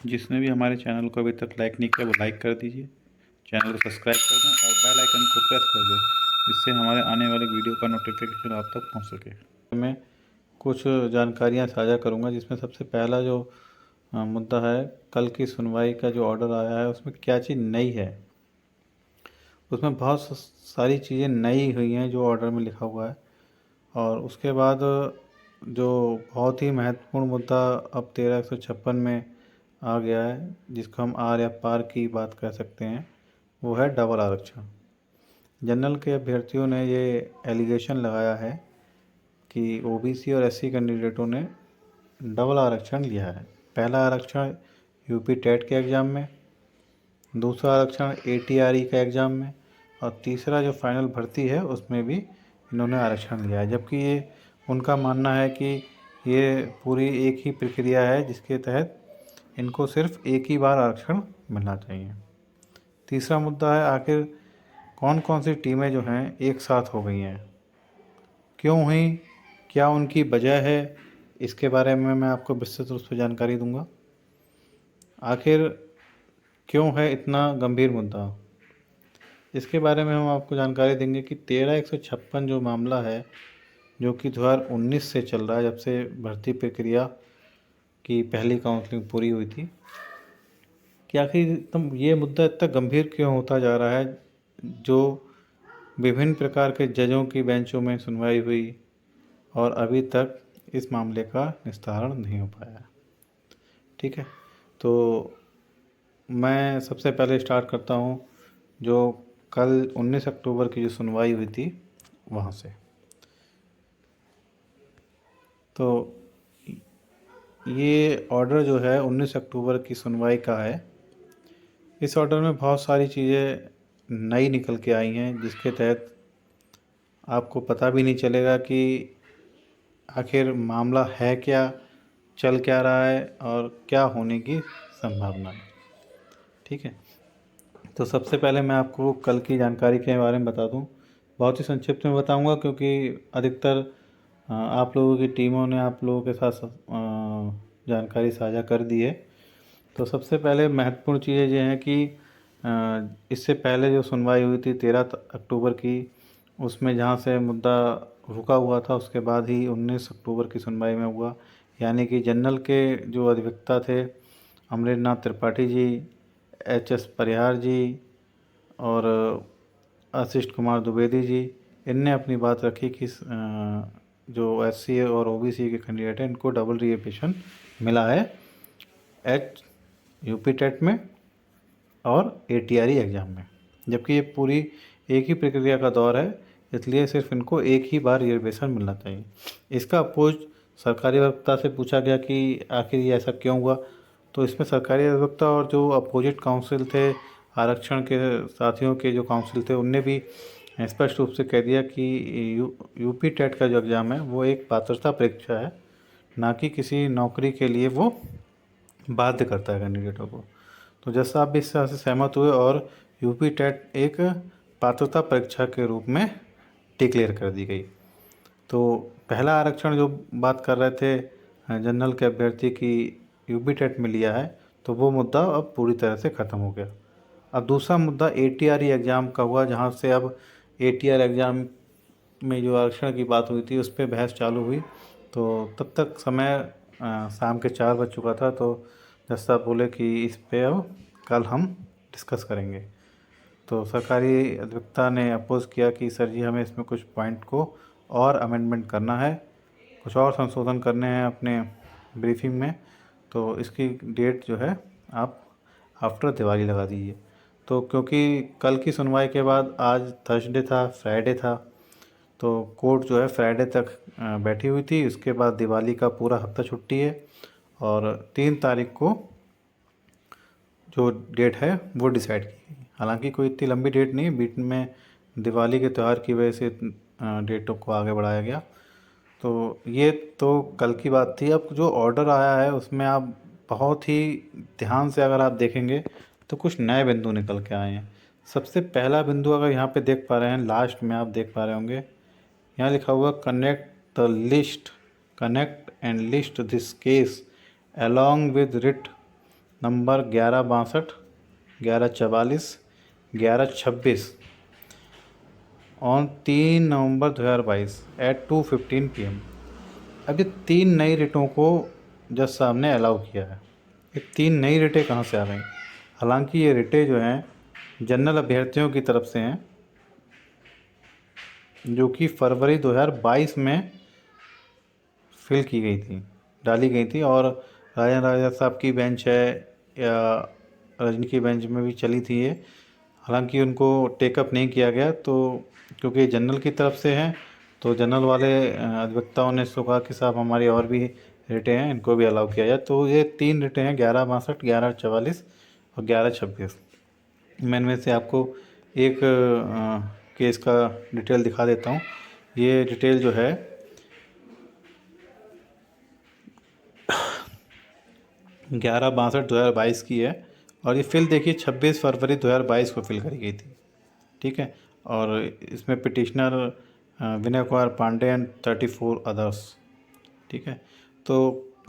जिसने भी हमारे चैनल को अभी तक लाइक नहीं किया वो लाइक कर दीजिए, चैनल को सब्सक्राइब कर दें और बेल आइकन को प्रेस कर दें, जिससे हमारे आने वाले वीडियो का नोटिफिकेशन आप तक पहुंच सके। मैं कुछ जानकारियां साझा करूंगा, जिसमें सबसे पहला जो मुद्दा है, कल की सुनवाई का जो ऑर्डर आया है उसमें क्या चीज़ नई है। उसमें बहुत सारी चीज़ें नई हुई हैं जो ऑर्डर में लिखा हुआ है। और उसके बाद जो बहुत ही महत्वपूर्ण मुद्दा अब 13 156 में आ गया है, जिसको हम आर या पार की बात कर सकते हैं, वो है डबल आरक्षण। जनरल के अभ्यर्थियों ने ये एलिगेशन लगाया है कि ओबीसी और एससी कैंडिडेटों ने डबल आरक्षण लिया है। पहला आरक्षण यूपी टेट के एग्ज़ाम में, दूसरा आरक्षण एटीआरई का एग्ज़ाम में, और तीसरा जो फाइनल भर्ती है उसमें भी इन्होंने आरक्षण लिया है। जबकि ये उनका मानना है कि ये पूरी एक ही प्रक्रिया है जिसके तहत इनको सिर्फ एक ही बार आरक्षण मिलना चाहिए। तीसरा मुद्दा है, आखिर कौन कौन सी टीमें जो हैं एक साथ हो गई हैं, क्यों हुई, क्या उनकी वजह है, इसके बारे में मैं आपको विस्तृत रूप से जानकारी दूंगा। आखिर क्यों है इतना गंभीर मुद्दा, इसके बारे में हम आपको जानकारी देंगे कि 13 156 जो मामला है, जो कि 2019 से चल रहा है, जब से भर्ती प्रक्रिया की पहली काउंसलिंग पूरी हुई थी, कि आखिर तुम ये मुद्दा इतना गंभीर क्यों होता जा रहा है, जो विभिन्न प्रकार के जजों की बेंचों में सुनवाई हुई और अभी तक इस मामले का निस्तारण नहीं हो पाया है। ठीक है, तो मैं सबसे पहले स्टार्ट करता हूँ जो कल 19 अक्टूबर की जो सुनवाई हुई थी वहाँ से। तो ये ऑर्डर जो है 19 अक्टूबर की सुनवाई का है। इस ऑर्डर में बहुत सारी चीज़ें नई निकल के आई हैं, जिसके तहत आपको पता भी नहीं चलेगा कि आखिर मामला है क्या, चल क्या रहा है और क्या होने की संभावना है। ठीक है, तो सबसे पहले मैं आपको कल की जानकारी के बारे में बता दूं। बहुत ही संक्षिप्त में बताऊंगा, क्योंकि अधिकतर आप लोगों की टीमों ने आप लोगों के साथ जानकारी साझा कर दी है। तो सबसे पहले महत्वपूर्ण चीज़ें ये हैं कि इससे पहले जो सुनवाई हुई थी 13 अक्टूबर की, उसमें जहाँ से मुद्दा रुका हुआ था उसके बाद ही 19 अक्टूबर की सुनवाई में हुआ। यानी कि जनरल के जो अधिवक्ता थे, अमरेंद्र नाथ त्रिपाठी जी, एच.एस. परिहार जी और आशीष कुमार द्विवेदी जी, इनने अपनी बात रखी कि जो एससी और ओबीसी के कैंडिडेट हैं इनको डबल रिजर्वेशन मिला है एच यूपी टेट में और एटीआरई एग्ज़ाम में। जबकि ये पूरी एक ही प्रक्रिया का दौर है, इसलिए सिर्फ इनको एक ही बार रिजर्वेशन मिलना चाहिए। इसका अपोज सरकारी अधिवक्ता से पूछा गया कि आखिर ये ऐसा क्यों हुआ। तो इसमें सरकारी अधिवक्ता और जो अपोजिट काउंसिल थे, आरक्षण के साथियों के जो काउंसिल थे, उनने भी स्पष्ट रूप से कह दिया कि यूपी टेट का जो एग्ज़ाम है वो एक पात्रता परीक्षा है, ना कि किसी नौकरी के लिए वो बाध्य करता है कैंडिडेटों को। तो जैसा आप भी इस तरह से सहमत हुए और यूपी टेट एक पात्रता परीक्षा के रूप में डिक्लेयर कर दी गई। तो पहला आरक्षण जो बात कर रहे थे जनरल के अभ्यर्थी की यूपी टेट में लिया है, तो वो मुद्दा अब पूरी तरह से ख़त्म हो गया। अब दूसरा मुद्दा एटीआरई एग्ज़ाम का हुआ, जहाँ से अब एटीआर एग्ज़ाम में जो आरक्षण की बात हुई थी उस पर बहस चालू हुई। तो तब तक समय शाम के 4 बज चुका था। तो जज साहब बोले कि इस पे अब कल हम डिस्कस करेंगे। तो सरकारी अधिवक्ता ने अपोज़ किया कि सर जी, हमें इसमें कुछ पॉइंट को और अमेंडमेंट करना है, कुछ और संशोधन करने हैं अपने ब्रीफिंग में। तो इसकी डेट जो है आप आफ्टर दिवाली लगा दीजिए। तो क्योंकि कल की सुनवाई के बाद आज थर्सडे था, फ्राइडे था, तो कोर्ट जो है फ्राइडे तक बैठी हुई थी। उसके बाद दिवाली का पूरा हफ्ता छुट्टी है और 3 तारीख को जो डेट है वो डिसाइड की गई। हालांकि कोई इतनी लंबी डेट नहीं, बीच में दिवाली के त्यौहार की वजह से डेटों को आगे बढ़ाया गया। तो ये तो कल की बात थी। अब जो ऑर्डर आया है उसमें आप बहुत ही ध्यान से अगर आप देखेंगे तो कुछ नए बिंदु निकल के आए हैं। सबसे पहला बिंदु अगर यहाँ पे देख पा रहे हैं, लास्ट में आप देख पा रहे होंगे, यहाँ लिखा हुआ connect and list this case along with writ number 1162, 1144, 1126 on 3 November 2022 at 2:15 PM। अब ये 3 नई रिटों को जज साहब ने अलाउ किया है। ये 3 नई रिटें कहाँ से आ गई? हालांकि ये रिटें जो हैं जनरल अभ्यर्थियों की तरफ से हैं, जो कि फरवरी 2022 में फिल की गई थी, डाली गई थी। और राजा साहब की बेंच है या रजनी की बेंच में भी चली थी ये। हालांकि उनको टेकअप नहीं किया गया, तो क्योंकि जनरल की तरफ से हैं तो जनरल वाले अधिवक्ताओं ने इसको कहा कि साहब हमारी और भी रिटें हैं, इनको भी अलाउ किया जाए। तो ये 3 रिटें हैं, 1162, 1144 और 1126। मैं इनमें से आपको एक केस का डिटेल दिखा देता हूँ। ये डिटेल जो है 11/62/2022 की है, और ये फिल देखिए 26 फरवरी 2022 को फिल करी गई थी। ठीक है। और इसमें petitioner Vinay Kumar Pandey and 34 others. ठीक है। तो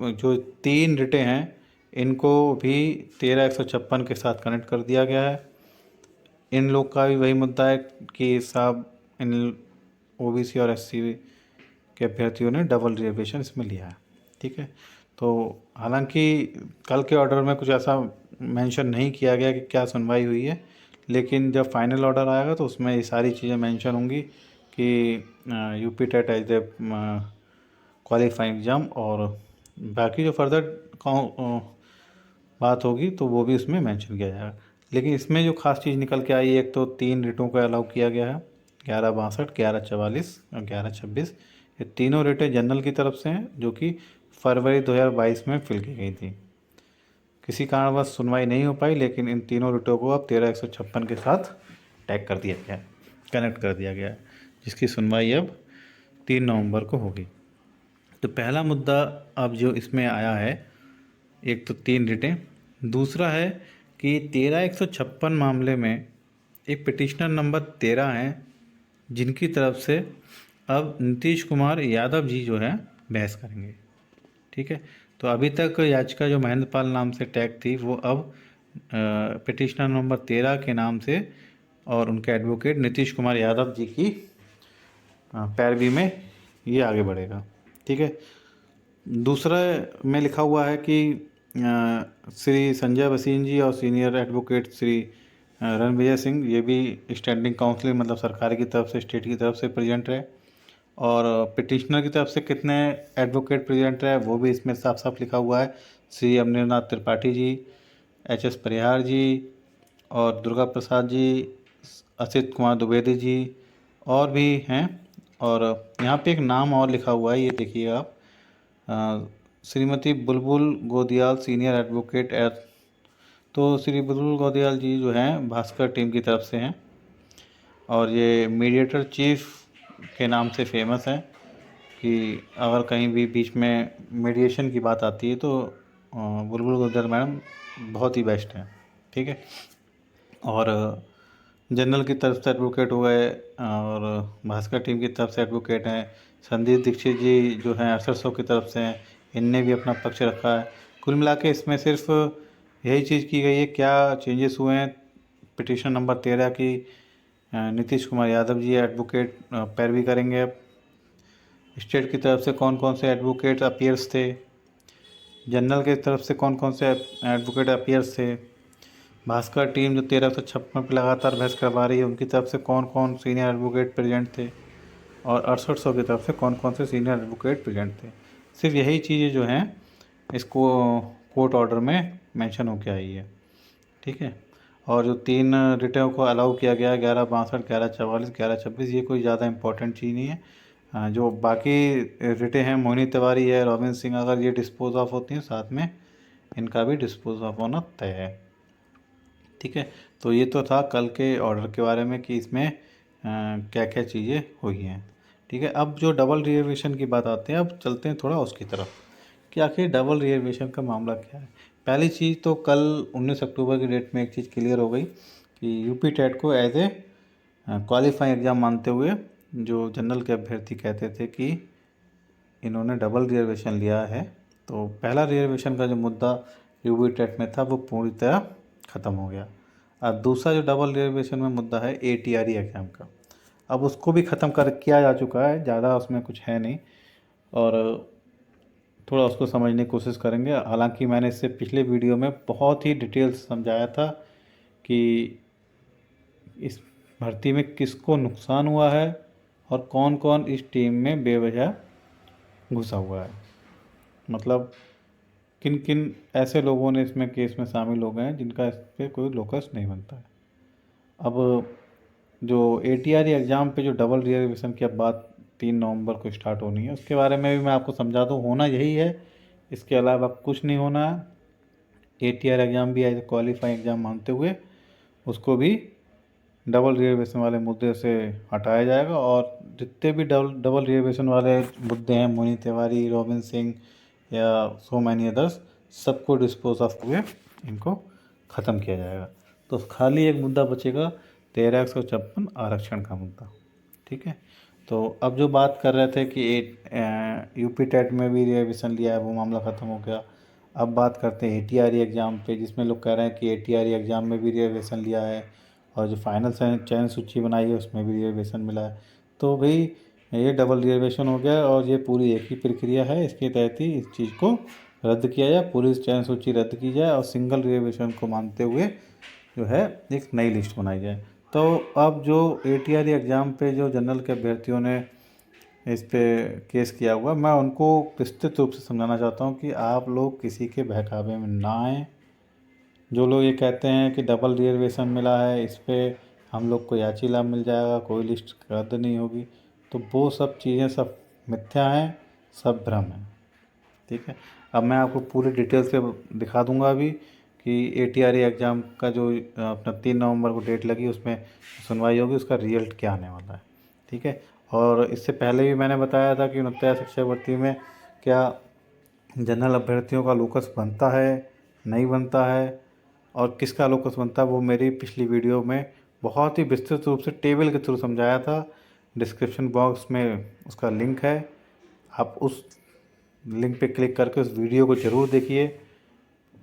जो 3 रिटें हैं इनको भी 13/156 के साथ कनेक्ट कर दिया गया है। इन लोग का भी वही मुद्दा है कि साहब इन ओबीसी और एससी के अभ्यर्थियों ने डबल रिजर्वेशन इसमें लिया है। ठीक है। तो हालांकि कल के ऑर्डर में कुछ ऐसा मेंशन नहीं किया गया कि क्या सुनवाई हुई है, लेकिन जब फाइनल ऑर्डर आएगा तो उसमें ये सारी चीज़ें मेंशन होंगी कि UP TET as a qualifying exam, और बाकी जो फर्दर बात होगी तो वो भी उसमें मेंशन किया जाएगा। लेकिन इसमें जो खास चीज़ निकल के आई, एक तो 3 रिटों को अलाउ किया गया है, 1162, 1144 और 1126। ये तीनों रिटें जनरल की तरफ से हैं, जो कि फरवरी 2022 में फिल की गई थी। किसी कारणवश सुनवाई नहीं हो पाई, लेकिन इन तीनों रिटों को अब 13/156 के साथ टैग कर दिया गया है, कनेक्ट कर दिया गया है, जिसकी सुनवाई अब 3 नवंबर को होगी। तो पहला मुद्दा अब जो इसमें आया है, एक तो 3 रिटें, दूसरा है कि 13/156 मामले में एक पिटिशनर नंबर 13 हैं, जिनकी तरफ से अब नीतीश कुमार यादव जी जो है बहस करेंगे। ठीक है। तो अभी तक याचिका जो महेंद्र पाल नाम से टैग थी, वो अब पिटिशनर नंबर 13 के नाम से और उनके एडवोकेट नीतीश कुमार यादव जी की पैरवी में ये आगे बढ़ेगा। ठीक है। दूसरा में लिखा हुआ है कि श्री संजय भसीन जी और सीनियर एडवोकेट श्री रणविजय सिंह, ये भी स्टैंडिंग काउंसिल मतलब सरकार की तरफ से, स्टेट की तरफ से प्रेजेंट रहे। और पिटिशनर की तरफ से कितने एडवोकेट प्रेजेंट रहे वो भी इसमें साफ साफ लिखा हुआ है। श्री अमरनाथ त्रिपाठी जी, HS परिहार जी और दुर्गा प्रसाद जी, असित कुमार द्विवेदी जी और भी हैं। और यहाँ पे एक नाम और लिखा हुआ है, ये देखिए आप, श्रीमती बुलबुल गोदियाल सीनियर एडवोकेट एट। तो श्री बुलबुल गोदियाल जी जो हैं भास्कर टीम की तरफ से हैं, और ये मीडिएटर चीफ के नाम से फेमस है कि अगर कहीं भी बीच में मीडिएशन की बात आती है तो बुलबुल गोदियाल मैडम बहुत ही बेस्ट हैं। ठीक है। और जनरल की तरफ से एडवोकेट हो गए, और भास्कर टीम की तरफ से एडवोकेट हैं। संदीप दीक्षित जी जो हैं 6800 की तरफ से हैं, इनने भी अपना पक्ष रखा है। कुल मिला के इसमें सिर्फ यही चीज़ की गई है, क्या चेंजेस हुए हैं पिटीशन नंबर 13 की, नीतीश कुमार यादव जी एडवोकेट पैरवी करेंगे। अब स्टेट की तरफ से कौन कौन से एडवोकेट अपीयर्स थे, जनरल की तरफ से कौन कौन से एडवोकेट अपीयर्स थे, भास्कर टीम जो 1356 पर लगातार बहस करवा रही है उनकी तरफ से कौन कौन सीनियर एडवोकेट प्रेजेंट थे, और 6800 की तरफ से कौन कौन से सीनियर एडवोकेट प्रेजेंट थे। सिर्फ यही चीज़ें जो हैं इसको कोर्ट ऑर्डर में मेंशन होकर आई है। ठीक है। और जो 3 रिटें को अलाउ किया गया है, 1162, 1144, 1126, ये कोई ज़्यादा इंपॉर्टेंट चीज़ नहीं है। जो बाकी रिटें हैं, मोहिनी तिवारी है, रॉबिन सिंह, अगर ये डिस्पोज ऑफ होती हैं साथ में इनका भी डिस्पोज ऑफ होना तय है। ठीक है। तो ये तो था कल के ऑर्डर के बारे में कि इसमें क्या क्या चीज़ें हुई हैं। ठीक है। अब जो डबल रिजर्वेशन की बात आते हैं, अब चलते हैं थोड़ा उसकी तरफ कि आखिर डबल रिजर्वेशन का मामला क्या है। पहली चीज़ तो कल 19 अक्टूबर की डेट में एक चीज़ क्लियर हो गई कि यूपी टेट को एज ए क्वालिफाइंग एग्ज़ाम मानते हुए जो जनरल के अभ्यर्थी कहते थे कि इन्होंने डबल रिजर्वेशन लिया है, तो पहला रिजर्वेशन का जो मुद्दा यूपी टेट में था वो पूरी तरह ख़त्म हो गया। अब दूसरा जो डबल रिजर्वेशन में मुद्दा है ATRE एग्ज़ाम का, अब उसको भी ख़त्म कर किया जा चुका है, ज़्यादा उसमें कुछ है नहीं और थोड़ा उसको समझने की कोशिश करेंगे। हालांकि मैंने इससे पिछले वीडियो में बहुत ही डिटेल से समझाया था कि इस भर्ती में किसको नुकसान हुआ है और कौन कौन इस टीम में बेवजह घुसा हुआ है, मतलब किन किन ऐसे लोगों ने इसमें केस में शामिल हो गए हैं जिनका इस पर कोई लोकस नहीं बनता है। अब जो ATRE एग्ज़ाम पे जो डबल रिजर्वेशन की अब बात 3 नवंबर को स्टार्ट होनी है, उसके बारे में भी मैं आपको समझा दूँ, होना यही है, इसके अलावा कुछ नहीं होना है। ATRE एग्ज़ाम भी एज क्वालिफाइंग एग्ज़ाम मानते हुए उसको भी डबल रिजर्वेशन वाले मुद्दे से हटाया जाएगा और जितने भी डबल रिजर्वेशन वाले मुद्दे हैं, मोनी तिवारी, रोबिन सिंह या सो मैनी अदर्स, सबको डिस्पोज ऑफ हुए इनको ख़त्म किया जाएगा। तो खाली एक मुद्दा बचेगा 1354 आरक्षण का मुद्दा। ठीक है, तो अब जो बात कर रहे थे कि यूपी टेट में भी रिजर्वेशन लिया है, वो मामला ख़त्म हो गया। अब बात करते हैं ATRE एग्ज़ाम पे, जिसमें लोग कह रहे हैं कि ATRE एग्ज़ाम में भी रिजर्वेशन लिया है और जो फाइनल चयन सूची बनाई है उसमें भी रिजर्वेशन मिला है। तो भाई ये डबल रिजर्वेशन हो गया और ये पूरी एक ही प्रक्रिया है, इसके तहत ही इस चीज़ को रद्द किया जाए, पूरी चयन सूची रद्द की जाए और सिंगल रिजर्वेशन को मानते हुए जो है एक नई लिस्ट बनाई जाए। तो अब जो ATRE एग्ज़ाम पे जो जनरल के अभ्यर्थियों ने इस पे केस किया हुआ, मैं उनको विस्तृत रूप से समझाना चाहता हूँ कि आप लोग किसी के बहकावे में ना आएँ। जो लोग ये कहते हैं कि डबल रिजर्वेशन मिला है, इस पर हम लोग को याची लाभ मिल जाएगा, कोई लिस्ट रद्द नहीं होगी, तो वो सब चीज़ें सब मिथ्या हैं, सब भ्रम है। ठीक है, अब मैं आपको पूरी डिटेल से दिखा दूंगा अभी कि ATRE एग्ज़ाम का जो अपना 3 नवंबर को डेट लगी उसमें सुनवाई होगी, उसका रिजल्ट क्या आने वाला है। ठीक है, और इससे पहले भी मैंने बताया था कि उनतीस शिक्षक भर्ती में क्या जनरल अभ्यर्थियों का लोकस बनता है, नहीं बनता है, और किसका लोकस बनता है, वो मेरी पिछली वीडियो में बहुत ही विस्तृत रूप से टेबल के थ्रू समझाया था। डिस्क्रिप्शन बॉक्स में उसका लिंक है, आप उस लिंक पे क्लिक करके उस वीडियो को ज़रूर देखिए,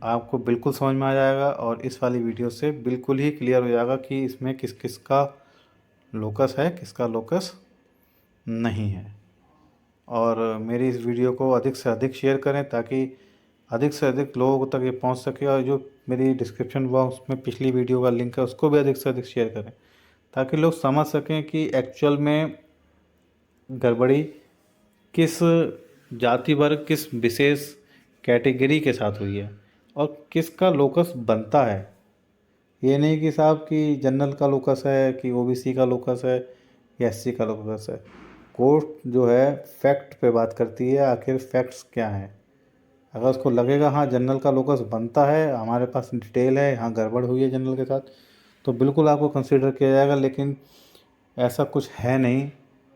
आपको बिल्कुल समझ में आ जाएगा और इस वाली वीडियो से बिल्कुल ही क्लियर हो जाएगा कि इसमें किस किस का लोकस है, किसका लोकस नहीं है। और मेरी इस वीडियो को अधिक से अधिक शेयर करें ताकि अधिक से अधिक लोगों तक ये पहुंच सके, और जो मेरी डिस्क्रिप्शन बॉक्स में पिछली वीडियो का लिंक है उसको भी अधिक से अधिक शेयर करें ताकि लोग समझ सकें कि एक्चुअल में गड़बड़ी किस जाति वर्ग, किस विशेष कैटेगरी के साथ हुई है और किसका लोकस बनता है। ये नहीं कि साहब कि जनरल का लोकस है, कि OBC का लोकस है या SC का लोकस है। कोर्ट जो है फैक्ट पे बात करती है, आखिर फैक्ट्स क्या हैं। अगर उसको लगेगा हाँ जनरल का लोकस बनता है, हमारे पास डिटेल है, हाँ गड़बड़ हुई है जनरल के साथ, तो बिल्कुल आपको कंसीडर किया जाएगा, लेकिन ऐसा कुछ है नहीं।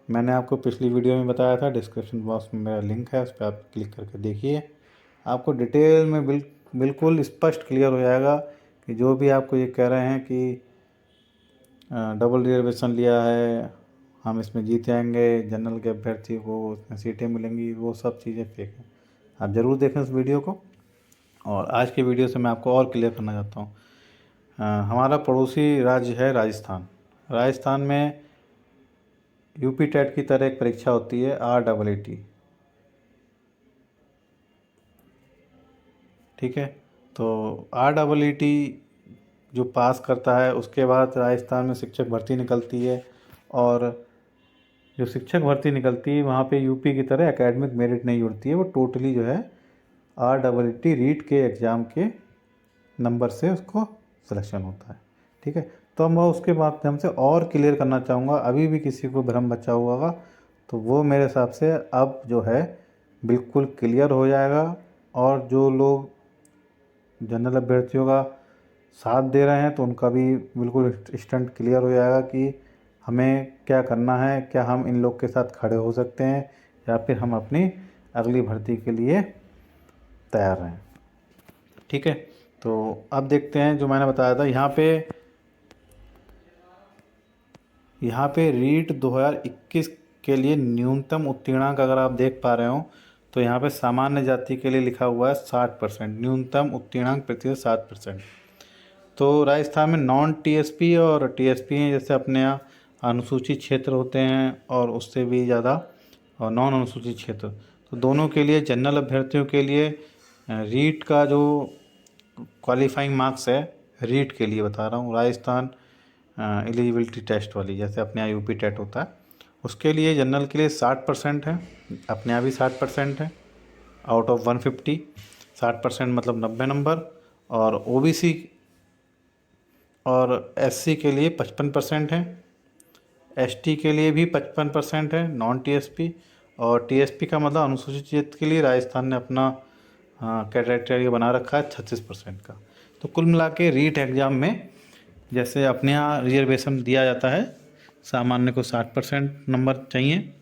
मैंने आपको पिछली वीडियो में बताया था, डिस्क्रिप्शन बॉक्स में मेरा लिंक है, उस पर आप क्लिक करके देखिए, आपको डिटेल में बिल्कुल स्पष्ट क्लियर हो जाएगा कि जो भी आपको ये कह रहे हैं कि डबल रिजर्वेशन लिया है, हम इसमें जीत जाएंगे, जनरल के अभ्यर्थी को उसमें सीटें मिलेंगी, वो सब चीज़ें फेक हैं। आप ज़रूर देखें इस वीडियो को। और आज के वीडियो से मैं आपको और क्लियर करना चाहता हूँ, हमारा पड़ोसी राज्य है राजस्थान। राजस्थान में यूपी टेट की तरह एक परीक्षा होती है REET। ठीक है, तो REET जो पास करता है उसके बाद राजस्थान में शिक्षक भर्ती निकलती है, और जो शिक्षक भर्ती निकलती है वहाँ पे यूपी की तरह एकेडमिक मेरिट नहीं जुड़ती है, वो टोटली जो है REET रीट के एग्ज़ाम के नंबर से उसको सिलेक्शन होता है। ठीक है, तो मैं उसके माध्यम से और क्लियर करना चाहूँगा, अभी भी किसी को भ्रम बचा हुआ होगा तो वो मेरे हिसाब से अब जो है बिल्कुल क्लियर हो जाएगा, और जो लोग जनरल अभ्यर्थियों का साथ दे रहे हैं तो उनका भी बिल्कुल स्टंट क्लियर हो जाएगा कि हमें क्या करना है, क्या हम इन लोग के साथ खड़े हो सकते हैं या फिर हम अपनी अगली भर्ती के लिए तैयार हैं। ठीक है, तो अब देखते हैं जो मैंने बताया था यहाँ पे रीट 2021 के लिए न्यूनतम उत्तीर्णांक अगर आप देख पा रहे हो तो यहाँ पे सामान्य जाति के लिए लिखा हुआ है 60%, न्यूनतम उत्तीर्णांक प्रतिशत 60%। तो राजस्थान में नॉन टीएसपी और टीएसपी हैं, जैसे अपने यहाँ अनुसूचित क्षेत्र होते हैं और उससे भी ज़्यादा, और नॉन अनुसूचित क्षेत्र। तो दोनों के लिए जनरल अभ्यर्थियों के लिए रीट का जो क्वालिफाइंग मार्क्स है, रीट के लिए बता रहा हूँ, राजस्थान एलिजिबिलिटी टेस्ट वाली, जैसे अपने यहाँ यूपी टेट होता है, उसके लिए जनरल के लिए 60% है, अपने यहाँ भी 60% है आउट ऑफ 150। 60% मतलब 90 नंबर। और ओबीसी और एससी के लिए 55% है, एसटी के लिए भी 55% है, नॉन टीएसपी। और टीएसपी का मतलब अनुसूचित जाति के लिए राजस्थान ने अपना क्राइटेरिया बना रखा है 36% का। तो कुल मिला के रीट एग्ज़ाम में जैसे अपने यहाँ रिजर्वेशन दिया जाता है, सामान्य को 60% नंबर चाहिए,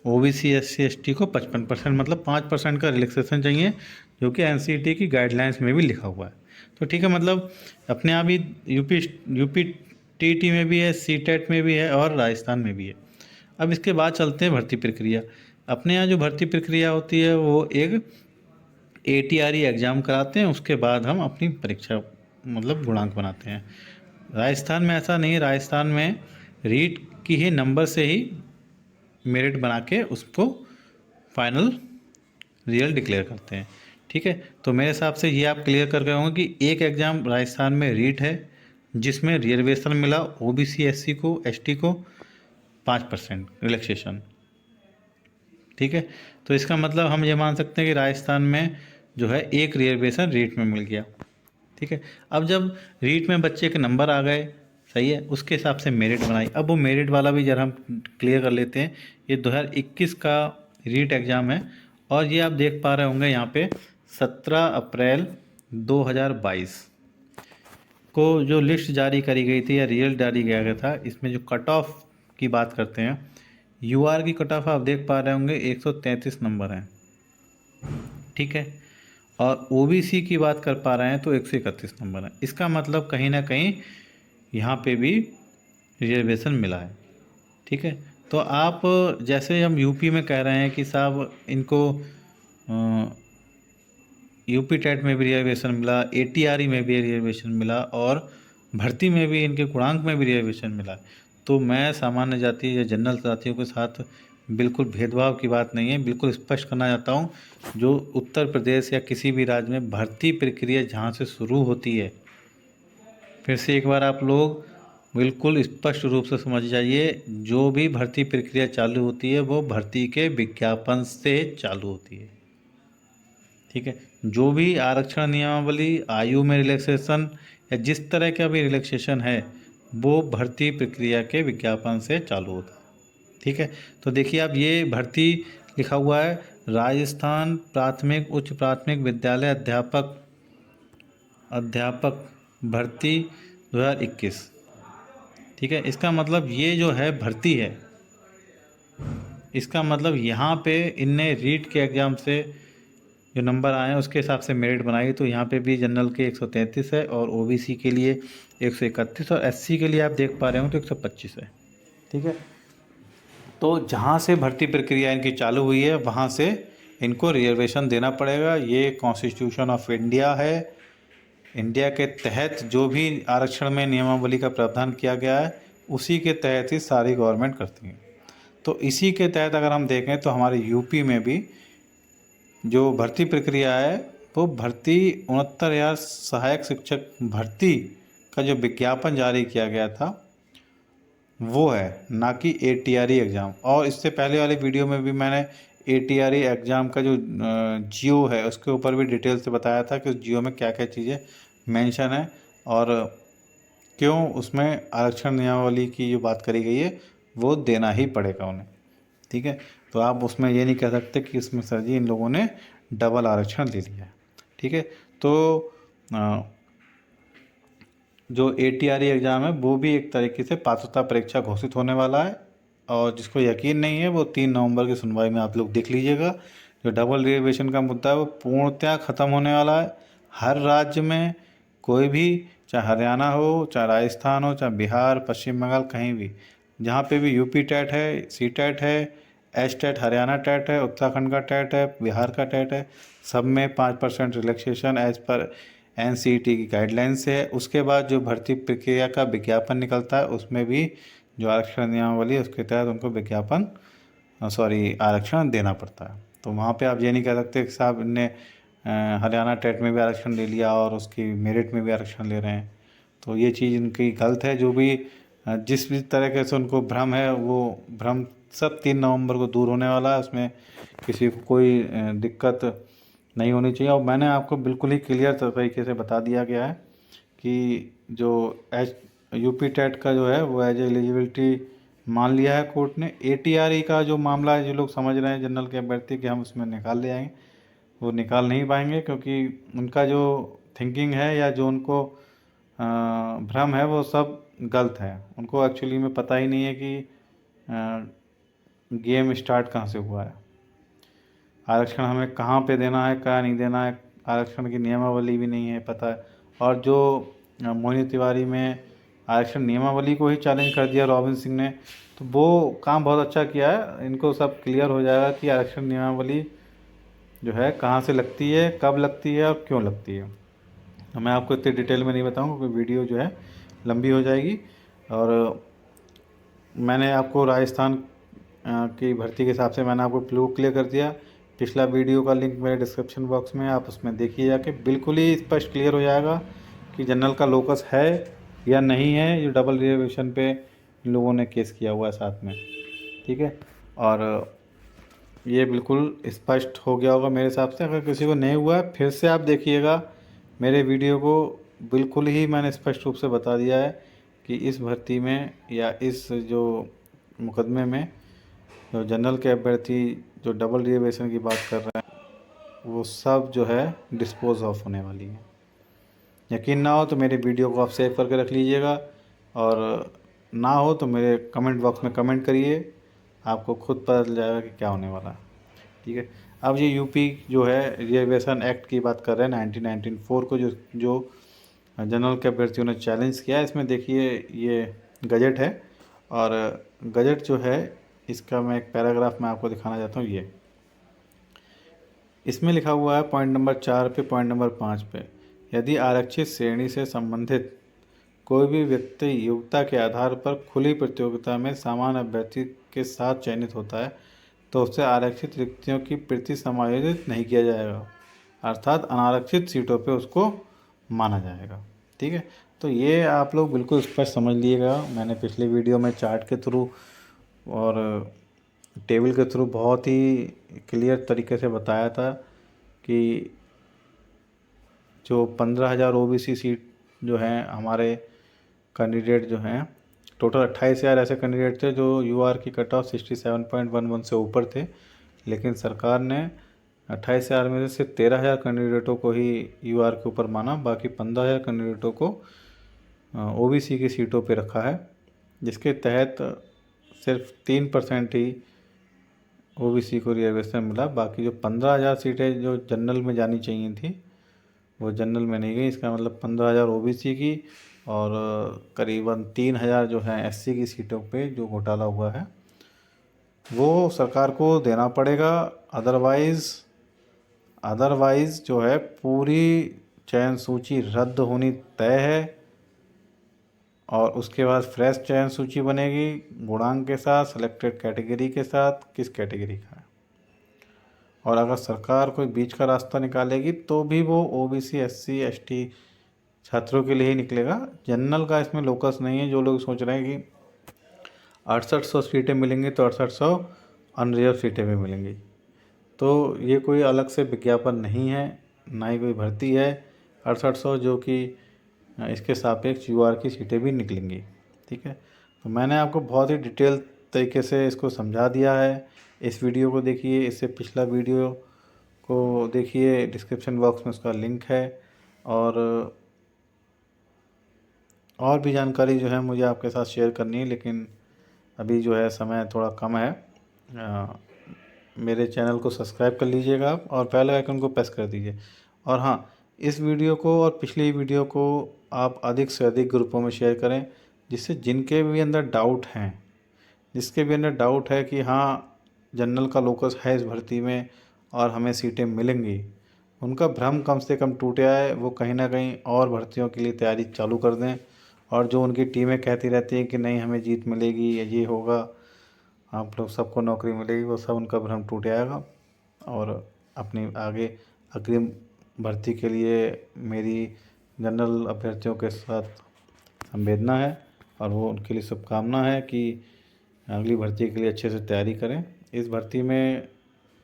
ओबीसी एससी एसटी को 55%, मतलब 5% का रिलैक्सेशन चाहिए, जो कि एनसीईटी की गाइडलाइंस में भी लिखा हुआ है। तो ठीक है, मतलब अपने यहाँ भी यूपी टीटी में भी है, सीटेट में भी है और राजस्थान में भी है। अब इसके बाद चलते हैं भर्ती प्रक्रिया। अपने यहाँ जो भर्ती प्रक्रिया होती है वो एक एटीआरई एग्ज़ाम कराते हैं, उसके बाद हम अपनी परीक्षा मतलब गुणांक बनाते हैं। राजस्थान में ऐसा नहीं है, राजस्थान में रीट की ही नंबर से ही मेरिट बना के उसको फाइनल रिजल्ट डिक्लेयर करते हैं। ठीक है, तो मेरे हिसाब से ये आप क्लियर कर गए होंगे कि एक एग्ज़ाम राजस्थान में रीट है जिसमें रिजर्वेशन मिला ओबीसी एससी को, एसटी को 5% रिलैक्सेशन। ठीक है, तो इसका मतलब हम ये मान सकते हैं कि राजस्थान में जो है एक रिजर्वेशन रीट में मिल गया। ठीक है, अब जब रीट में बच्चे के नंबर आ गए, सही है, उसके हिसाब से मेरिट बनाई। अब वो मेरिट वाला भी जरा हम क्लियर कर लेते हैं। ये 2021 का रीट एग्ज़ाम है और ये आप देख पा रहे होंगे यहाँ पे 17 अप्रैल 2022 को जो लिस्ट जारी करी गई थी या रिजल्ट जारी किया गया था, इसमें जो कट ऑफ की बात करते हैं, यूआर की कट ऑफ आप देख पा रहे होंगे 133 नंबर हैं। ठीक है, और ओबीसी की बात कर पा रहे हैं तो 131 नंबर है। इसका मतलब कहीं ना कहीं यहाँ पे भी रिजर्वेशन मिला है। ठीक है, तो आप जैसे हम यूपी में कह रहे हैं कि साहब इनको यूपी टेट में भी रिजर्वेशन मिला, एटीआरई में भी रिजर्वेशन मिला और भर्ती में भी इनके गुणांक में भी रिजर्वेशन मिला, तो मैं सामान्य जाति या जनरल जातियों के साथ बिल्कुल भेदभाव की बात नहीं है, बिल्कुल स्पष्ट करना चाहता हूँ। जो उत्तर प्रदेश या किसी भी राज्य में भर्ती प्रक्रिया जहाँ से शुरू होती है, फिर से एक बार आप लोग बिल्कुल स्पष्ट रूप से समझ जाइए, जो भी भर्ती प्रक्रिया चालू होती है वो भर्ती के विज्ञापन से चालू होती है। ठीक है, जो भी आरक्षण नियमावली, आयु में रिलैक्सेशन या जिस तरह का भी रिलैक्सेशन है वो भर्ती प्रक्रिया के विज्ञापन से चालू होता है। ठीक है, तो देखिए आप ये भर्ती लिखा हुआ है राजस्थान प्राथमिक उच्च प्राथमिक विद्यालय अध्यापक भर्ती 2021। ठीक है, इसका मतलब ये जो है भर्ती है, इसका मतलब यहाँ पे इनने रीट के एग्ज़ाम से जो नंबर आए हैं उसके हिसाब से मेरिट बनाई। तो यहाँ पे भी जनरल के 133 है और ओबीसी के लिए 131 और एससी के लिए आप देख पा रहे हो तो 125 है। ठीक है, तो जहाँ से भर्ती प्रक्रिया इनकी चालू हुई है वहाँ से इनको रिजर्वेशन देना पड़ेगा। ये कॉन्स्टिट्यूशन ऑफ इंडिया है, इंडिया के तहत जो भी आरक्षण में नियमावली का प्रावधान किया गया है उसी के तहत ही सारी गवर्नमेंट करती है। तो इसी के तहत अगर हम देखें तो हमारे यूपी में भी जो भर्ती प्रक्रिया है वो भर्ती 69,000 सहायक शिक्षक भर्ती का जो विज्ञापन जारी किया गया था वो है, ना कि एटीआरई एग्ज़ाम। और इससे पहले वाले वीडियो में भी मैंने एटीआरई एग्ज़ाम का जो जियो है उसके ऊपर भी डिटेल से बताया था कि उस जियो में क्या क्या चीज़ें मेंशन है और क्यों उसमें आरक्षण नियमावली की जो बात करी गई है वो देना ही पड़ेगा उन्हें। ठीक है, तो आप उसमें ये नहीं कह सकते कि इसमें सर जी इन लोगों ने डबल आरक्षण ले लिया है। ठीक है, तो जो एटीआरई एग्ज़ाम है वो भी एक तरीके से पात्रता परीक्षा घोषित होने वाला है और जिसको यकीन नहीं है वो 3 नवंबर की सुनवाई में आप लोग देख लीजिएगा। जो डबल रिजर्वेशन का मुद्दा है वो पूर्णतः ख़त्म होने वाला है। हर राज्य में कोई भी, चाहे हरियाणा हो, चाहे राजस्थान हो, चाहे बिहार, पश्चिम बंगाल, कहीं भी जहाँ पे भी यूपी टेट है, सी टेट है, एच टेट हरियाणा टेट है, उत्तराखंड का टेट है, बिहार का टेट है, सब में 5% रिलैक्सेशन एज पर एनसीईटी की गाइडलाइंस है। उसके बाद जो भर्ती प्रक्रिया का विज्ञापन निकलता है उसमें भी जो आरक्षण नियमावली है उसके तहत उनको विज्ञापन आरक्षण देना पड़ता है। तो वहाँ पे आप ये नहीं कह सकते कि साहब इनने हरियाणा टेट में भी आरक्षण ले लिया और उसकी मेरिट में भी आरक्षण ले रहे हैं, तो ये चीज़ इनकी गलत है। जो भी जिस भी तरीके से उनको भ्रम है वो भ्रम सब 3 नवंबर को दूर होने वाला है, उसमें किसी को कोई दिक्कत नहीं होनी चाहिए। और मैंने आपको बिल्कुल ही क्लियर तरीके से बता दिया गया है कि जो एच यूपी टेट का जो है वो एज एलिजिबिलिटी मान लिया है कोर्ट ने। एटीआरई का जो मामला है, जो लोग समझ रहे हैं जनरल के अभ्यर्थी कि हम उसमें निकाल ले आएंगे, वो निकाल नहीं पाएंगे, क्योंकि उनका जो थिंकिंग है या जो उनको भ्रम है वो सब गलत है। उनको एक्चुअली में पता ही नहीं है कि गेम स्टार्ट कहाँ से हुआ है, आरक्षण हमें कहाँ पे देना है, क्या नहीं देना है, आरक्षण की नियमावली भी नहीं है पता है। और जो मोहिनी तिवारी में आरक्षण नियमावली को ही चैलेंज कर दिया रॉबिन सिंह ने, तो वो काम बहुत अच्छा किया है। इनको सब क्लियर हो जाएगा कि आरक्षण नियमावली जो है कहाँ से लगती है, कब लगती है और क्यों लगती है। तो मैं आपको इतनी डिटेल में नहीं बताऊँगा क्योंकि वीडियो जो है लंबी हो जाएगी। और मैंने आपको राजस्थान की भर्ती के हिसाब से मैंने आपको क्लियर कर दिया। पिछला वीडियो का लिंक मेरे डिस्क्रिप्शन बॉक्स में, आप उसमें देखिए जाके, बिल्कुल ही स्पष्ट क्लियर हो जाएगा कि जनरल का लोकस है या नहीं है। जो डबल रिजर्वेशन पे इन लोगों ने केस किया हुआ है साथ में, ठीक है। और ये बिल्कुल स्पष्ट हो गया होगा मेरे हिसाब से। अगर किसी को नहीं हुआ है फिर से आप देखिएगा मेरे वीडियो को, बिल्कुल ही मैंने स्पष्ट रूप से बता दिया है कि इस भर्ती में या इस जो मुकदमे में जो जनरल के अभ्यर्थी जो डबल रिजर्वेशन की बात कर रहे हैं वो सब जो है डिस्पोज ऑफ होने वाली है। यकीन ना हो तो मेरे वीडियो को आप सेव करके रख लीजिएगा, और ना हो तो मेरे कमेंट बॉक्स में कमेंट करिए, आपको खुद पता चल जाएगा कि क्या होने वाला है, ठीक है। अब ये यूपी जो है रिजर्वेशन एक्ट की बात कर रहे हैं 1994 को, जो जनरल के अभ्यर्थियों ने चैलेंज किया है। इसमें देखिए ये गजट है, और गजट जो है इसका मैं एक पैराग्राफ में आपको दिखाना चाहता हूँ। ये इसमें लिखा हुआ है पॉइंट नंबर 4 पे, पॉइंट नंबर 5 पे, यदि आरक्षित श्रेणी से संबंधित कोई भी व्यक्ति योग्यता के आधार पर खुली प्रतियोगिता में समान अभ्यर्थी के साथ चयनित होता है तो उससे आरक्षित रिक्तियों की प्रति समायोजित नहीं किया जाएगा, अर्थात अनारक्षित सीटों पे उसको माना जाएगा, ठीक है। तो ये आप लोग बिल्कुल स्पष्ट समझ लीजिएगा। मैंने पिछले वीडियो में चार्ट के थ्रू और टेबल के थ्रू बहुत ही क्लियर तरीके से बताया था कि जो 15,000 ओबीसी सीट जो हैं हमारे कैंडिडेट जो हैं, टोटल 28,000 ऐसे कैंडिडेट थे जो यूआर की कट ऑफ 67.11 से ऊपर थे, लेकिन सरकार ने 28,000 में से सिर्फ 13,000 कैंडिडेटों को ही यूआर के ऊपर माना, बाकी 15,000 कैंडिडेटों को ओबीसी की सीटों पे रखा है, जिसके तहत सिर्फ 3% ही ओबीसी को रिजर्वेशन मिला। बाकी जो 15,000 सीटें जो जनरल में जानी चाहिए थी वो जनरल में नहीं गई। इसका मतलब 15,000 ओबीसी की और करीबन 3,000 जो है एससी की सीटों पे जो घोटाला हुआ है वो सरकार को देना पड़ेगा। अदरवाइज़ जो है पूरी चयन सूची रद्द होनी तय है, और उसके बाद फ्रेश चयन सूची बनेगी गुणांक के साथ, सेलेक्टेड कैटेगरी के साथ, किस कैटेगरी का है। और अगर सरकार कोई बीच का रास्ता निकालेगी तो भी वो ओबीसी एससी एसटी छात्रों के लिए ही निकलेगा। जनरल का इसमें लोकस नहीं है। जो लोग सोच रहे हैं कि 6800 सीटें मिलेंगी तो 6800 अनरिजर्व सीटें भी मिलेंगी, तो ये कोई अलग से विज्ञापन नहीं है, ना ही कोई भर्ती है। 6800 जो कि इसके सापेक्ष यूआर की सीटें भी निकलेंगी, ठीक है। तो मैंने आपको बहुत ही डिटेल तरीके से इसको समझा दिया है। इस वीडियो को देखिए, इससे पिछला वीडियो को देखिए, डिस्क्रिप्शन बॉक्स में उसका लिंक है। और भी जानकारी जो है मुझे आपके साथ शेयर करनी है, लेकिन अभी जो है समय थोड़ा कम है। मेरे चैनल को सब्सक्राइब कर लीजिएगा आप, और बेल आइकन को प्रेस कर दीजिए। और हाँ, इस वीडियो को और पिछली वीडियो को आप अधिक से अधिक ग्रुपों में शेयर करें, जिससे जिनके भी अंदर डाउट हैं, जिसके भी अंदर डाउट है कि हाँ जनरल का लोकस है इस भर्ती में और हमें सीटें मिलेंगी, उनका भ्रम कम से कम टूट आए, वो कहीं ना कहीं और भर्तियों के लिए तैयारी चालू कर दें। और जो उनकी टीमें कहती रहती हैं कि नहीं हमें जीत मिलेगी या ये होगा, आप लोग सबको नौकरी मिलेगी, वो सब उनका भ्रम टूट जाएगा। और अपनी आगे अग्रिम भर्ती के लिए मेरी जनरल अभ्यर्थियों के साथ संवेदना है और वो उनके लिए शुभकामना है कि अगली भर्ती के लिए अच्छे से तैयारी करें। इस भर्ती में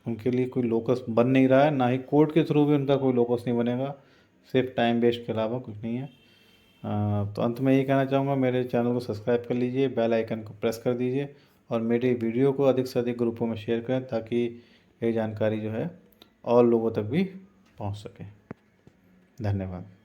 उनके लिए कोई लोकस बन नहीं रहा है, ना ही कोर्ट के थ्रू भी उनका कोई लोकस नहीं बनेगा, सिर्फ टाइम वेस्ट के अलावा कुछ नहीं है। तो अंत में यही कहना चाहूँगा, मेरे चैनल को सब्सक्राइब कर लीजिए, बेल आइकन को प्रेस कर दीजिए और मेरी वीडियो को अधिक से अधिक ग्रुपों में शेयर करें ताकि ये जानकारी जो है और लोगों तक भी पहुंच सके। धन्यवाद।